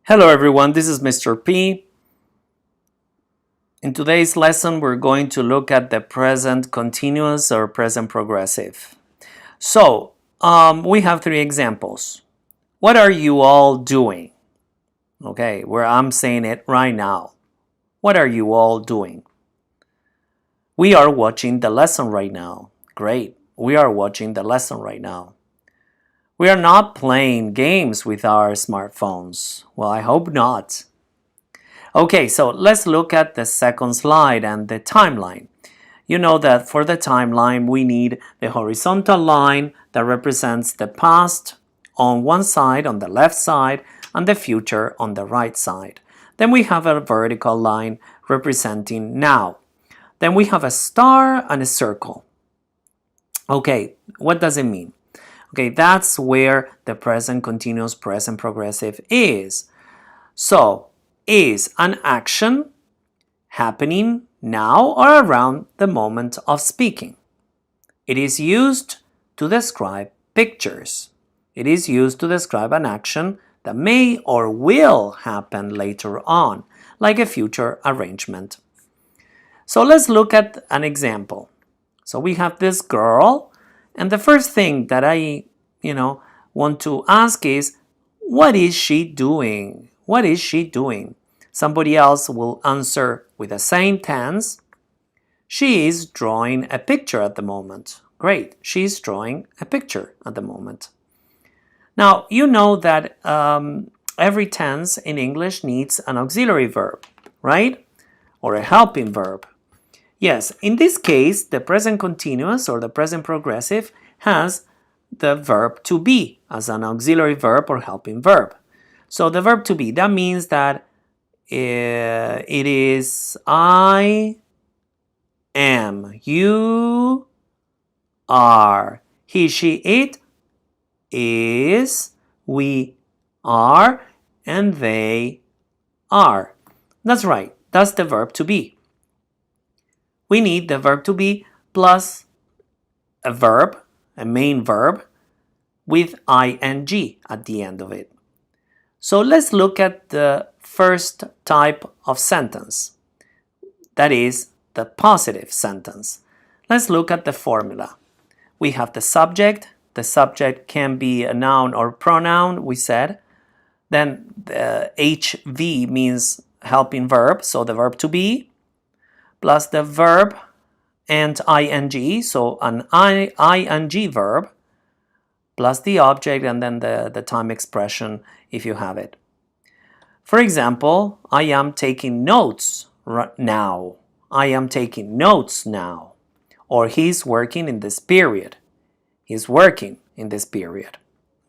Hello everyone, this is Mr. P. In today's lesson, we're going to look at the present continuous or present progressive. So, we have three examples. What are you all doing? Okay, where I'm saying it right now. What are you all doing? We are watching the lesson right now. Great, we are watching the lesson right now. We are not playing games with our smartphones. Well, I hope not. Okay, so let's look at the second slide and the timeline. You know that for the timeline, we need the horizontal line that represents the past on one side, on the left side, and the future on the right side. Then we have a vertical line representing now. Then we have a star and a circle. Okay, what does it mean? Okay, that's where the present continuous, present progressive is. So, is an action happening now or around the moment of speaking. It is used to describe pictures. It is used to describe an action that may or will happen later on, like a future arrangement. So let's look at an example. So we have this girl, and the first thing that I, want to ask is, what is she doing? What is she doing? Somebody else will answer with the same tense. She is drawing a picture at the moment. Great, she's drawing a picture at the moment. Now, you know that every tense in English needs an auxiliary verb, right? Or a helping verb. Yes, in this case, the present continuous or the present progressive has the verb to be as an auxiliary verb or helping verb. So the verb to be, that means that it is I am, you are, he, she, it is, we are, and they are. That's right, that's the verb to be. We need the verb to be plus a verb, a main verb, with ing at the end of it. So let's look at the first type of sentence. That is the positive sentence. Let's look at the formula. We have the subject. The subject can be a noun or pronoun, we said. Then the HV means helping verb, so the verb to be, plus the verb and ing, so an ing verb, plus the object and then the time expression if you have it. For example, I am taking notes now. I am taking notes now. Or he's working in this period. He's working in this period.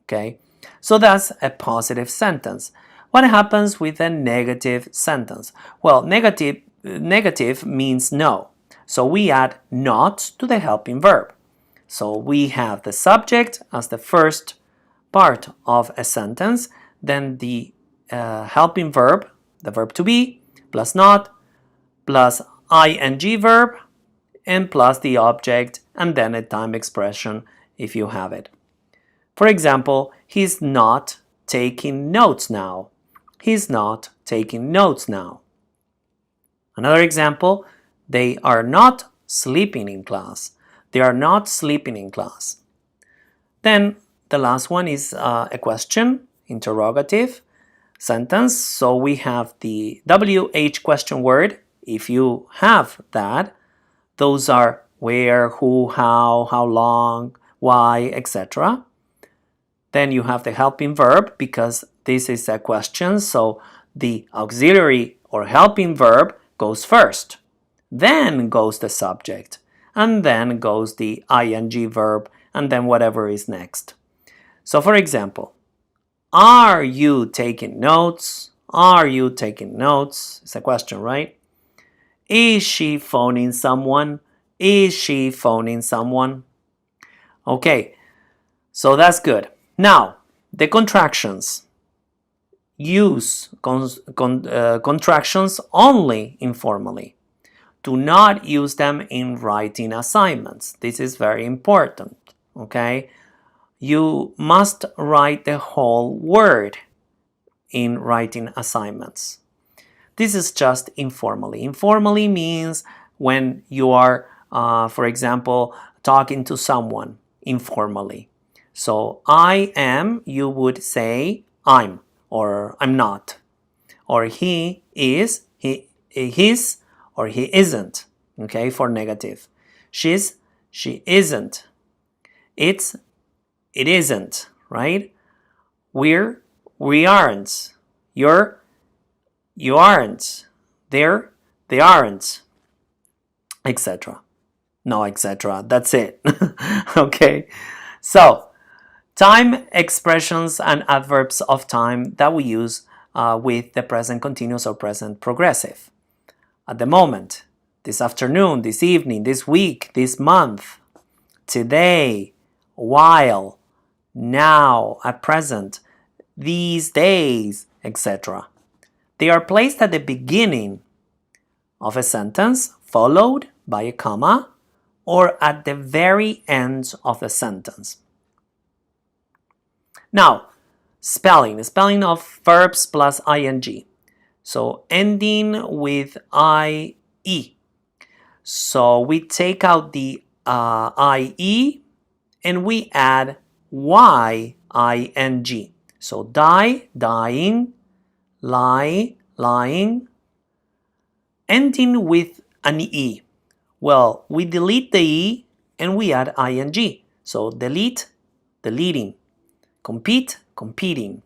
Okay? So that's a positive sentence. What happens with a negative sentence? Well, negative means no. So we add not to the helping verb. So we have the subject as the first part of a sentence, then the helping verb, the verb to be, plus not, plus ing verb, and plus the object, and then a time expression if you have it. For example, he's not taking notes now. He's not taking notes now. Another example, they are not sleeping in class. They are not sleeping in class. Then the last one is a question, interrogative sentence. So we have the WH question word. If you have that, those are where, who, how long, why, etc. Then you have the helping verb because this is a question. So the auxiliary or helping verb goes first. Then goes the subject. And then goes the ing verb. And then whatever is next. So for example, are you taking notes? Are you taking notes? It's a question, right? Is she phoning someone? Is she phoning someone? Okay, so that's good. Now, the contractions. Use contractions only informally. Do not use them in writing assignments. This is very important, okay? You must write the whole word in writing assignments. This is just informally. Informally means when you are, for example, talking to someone informally. So I am, you would say I'm, or I'm not. Or he is, he's, or he isn't, okay, for negative. She's, she isn't. It's, it isn't, right? We're, we aren't. You're, you aren't. They're, they aren't, etc. No, etc. That's it. Okay. So, time expressions and adverbs of time that we use with the present continuous or present progressive. At the moment, this afternoon, this evening, this week, this month, today, while, now, at present, these days, etc. They are placed at the beginning of a sentence, followed by a comma, or at the very end of the sentence. Now, spelling of verbs plus ing. So ending with IE. So we take out the IE and we add YING. So die, dying, lie, lying, ending with an E. Well, we delete the E and we add ing. So delete, deleting, compete, competing.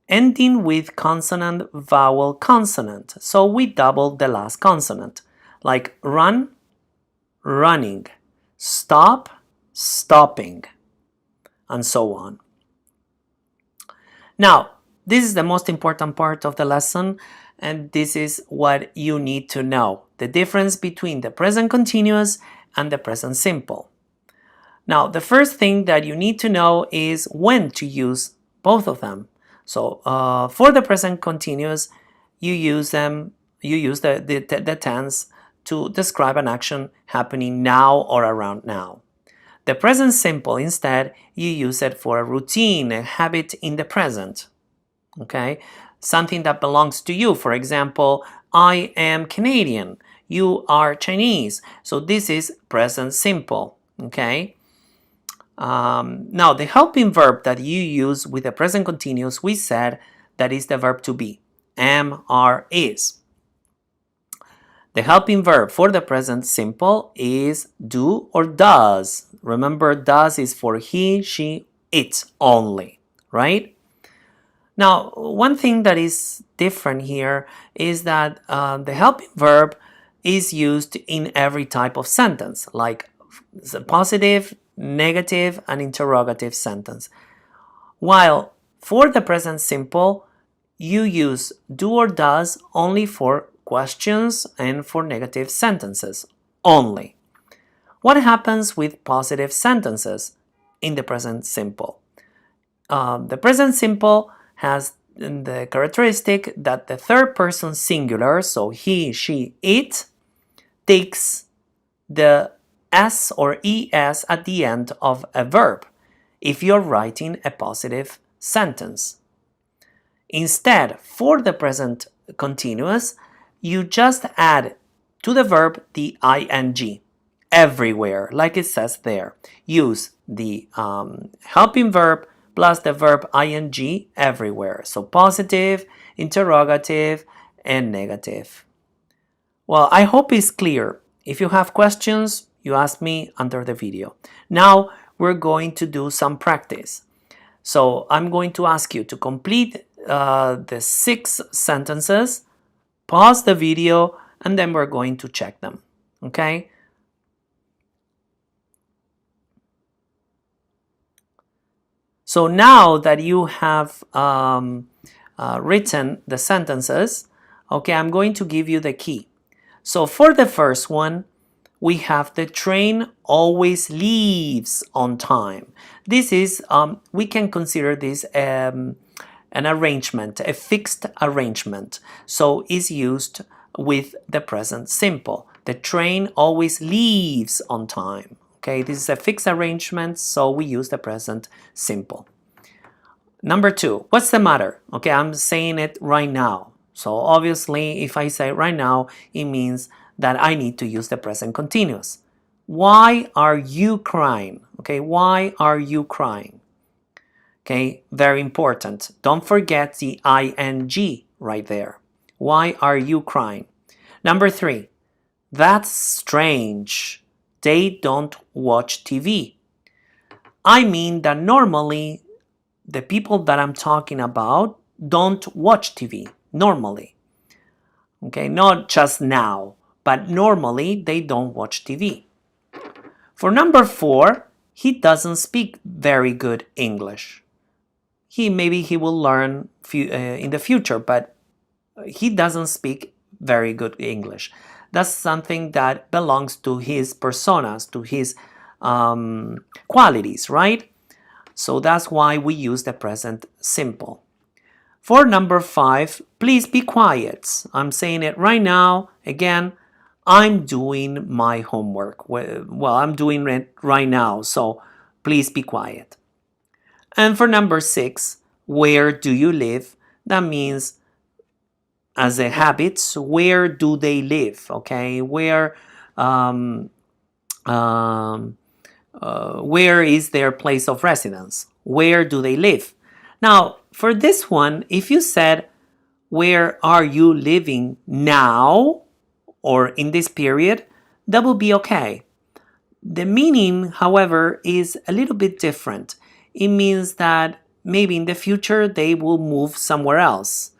Ending with consonant, vowel, consonant. So we double the last consonant. Like run, running, stop, stopping, and so on. Now, this is the most important part of the lesson, and this is what you need to know. The difference between the present continuous and the present simple. Now, the first thing that you need to know is when to use both of them. So, for the present continuous, you use the tense to describe an action happening now or around now. The present simple, instead, you use it for a routine, a habit in the present. Okay? Something that belongs to you. For example, I am Canadian. You are Chinese. So this is present simple. Okay? Now, the helping verb that you use with the present continuous, we said that is the verb to be. Am, are, is. The helping verb for the present simple is do or does. Remember, does is for he, she, it only, right? Now, one thing that is different here is that the helping verb is used in every type of sentence, like positive, negative, and interrogative sentence. While for the present simple, you use do or does only for questions and for negative sentences only. What happens with positive sentences in the present simple? The present simple has the characteristic that the third person singular, so he, she, it, takes the s or es at the end of a verb if you're writing a positive sentence. Instead, for the present continuous, you just add to the verb the ing everywhere, like it says there. Use the helping verb plus the verb ing everywhere. So positive, interrogative, and negative. Well, I hope it's clear. If you have questions, you ask me under the video. Now we're going to do some practice. So I'm going to ask you to complete the 6 sentences, pause the video, and then we're going to check them. Okay? So now that you have written the sentences, okay, I'm going to give you the key. So for the first one, we have the train always leaves on time. This is, we can consider this an arrangement, a fixed arrangement. So it's used with the present simple. The train always leaves on time. Okay, this is a fixed arrangement, so we use the present simple. Number 2, what's the matter? Okay, I'm saying it right now. So obviously, if I say right now, it means that I need to use the present continuous. Why are you crying? Okay, why are you crying? Okay, very important. Don't forget the ing right there. Why are you crying? Number 3, that's strange. They don't watch TV. I mean that normally the people that I'm talking about don't watch TV normally. Okay, not just now, but normally they don't watch TV. For number 4, he doesn't speak very good English. Maybe he will learn in the future, but he doesn't speak very good English. That's something that belongs to his personas, to his qualities, right? So that's why we use the present simple. For number 5, please be quiet. I'm saying it right now. Again, I'm doing my homework. Well, I'm doing it right now, so please be quiet. And for number 6, where do you live? That means as a habit, where do they live? Okay, where is their place of residence? Where do they live? Now, for this one, if you said, where are you living now or in this period, that will be okay. The meaning, however, is a little bit different. It means that maybe in the future they will move somewhere else.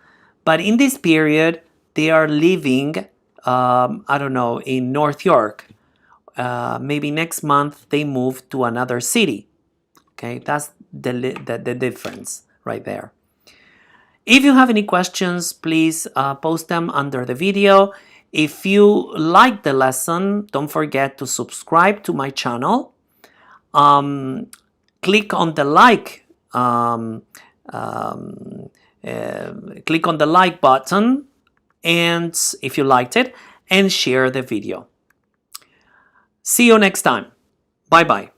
But in this period, they are living, I don't know, in North York. Maybe next month they move to another city. Okay, that's the difference right there. If you have any questions, please post them under the video. If you like the lesson, don't forget to subscribe to my channel. Click on the like click on the like button, and if you liked it, and share the video. See you next time. Bye bye.